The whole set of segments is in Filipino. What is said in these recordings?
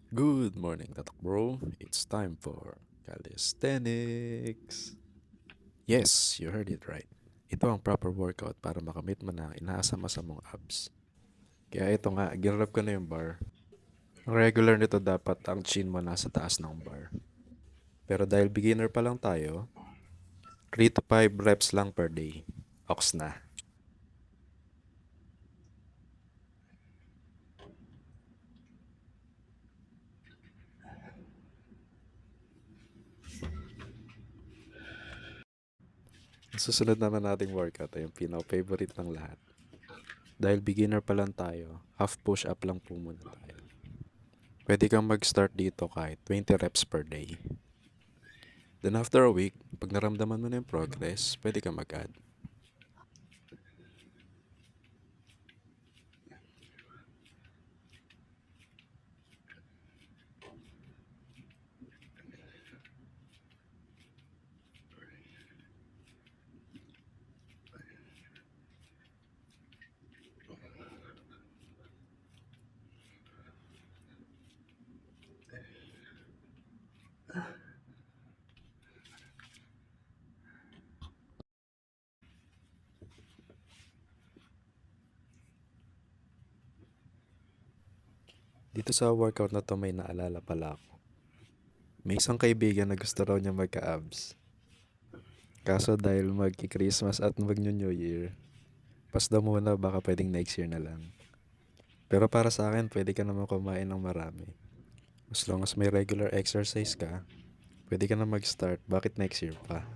Good morning, Tatak Bro. It's time for calisthenics. Yes, you heard it right. Ito ang proper workout para makamit mo na inaasam-asam mong abs. Kaya ito nga, ginrap ko na yung bar. Ang regular nito dapat ang chin mo nasa taas ng bar. Pero dahil beginner pa lang tayo, 3 to 5 reps lang per day. Ox na. Ang susunod naman nating workout ay yung pinaka-favorite ng lahat. Dahil beginner pa lang tayo, half push-up lang po muna tayo. Pwede kang mag-start dito kahit 20 reps per day. Then after a week, pag naramdaman mo na yung progress, pwede ka mag-add. Dito sa workout na to may naalala pala ako. May isang kaibigan na gusto raw niya magka-abs. Kaso dahil magki-Christmas at mag-New Year, pas daw muna baka pwedeng next year na lang. Pero para sa akin, pwede ka naman kumain ng marami. As long as may regular exercise ka, pwede ka na mag-start. Bakit next year pa?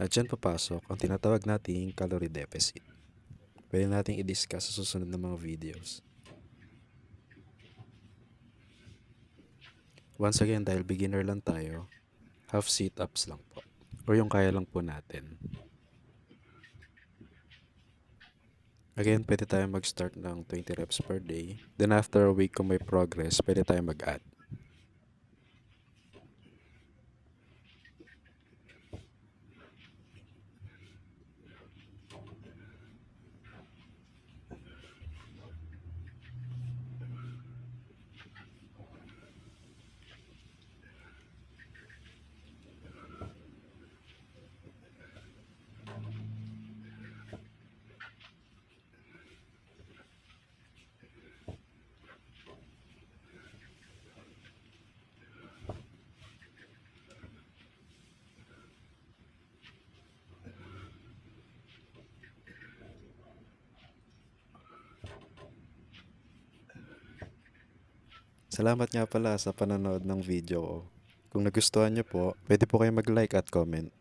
At dyan papasok ang tinatawag nating calorie deficit. Pwede nating i-discuss sa susunod na mga videos. Once again, dahil beginner lang tayo, half sit-ups lang po. O yung kaya lang po natin. Again, pwede tayo mag-start ng 20 reps per day. Then after a week kung may progress, pwede tayo mag-add. Salamat nga pala sa panonood ng video ko. Kung nagustuhan nyo po, pwede po kayo mag-like at comment.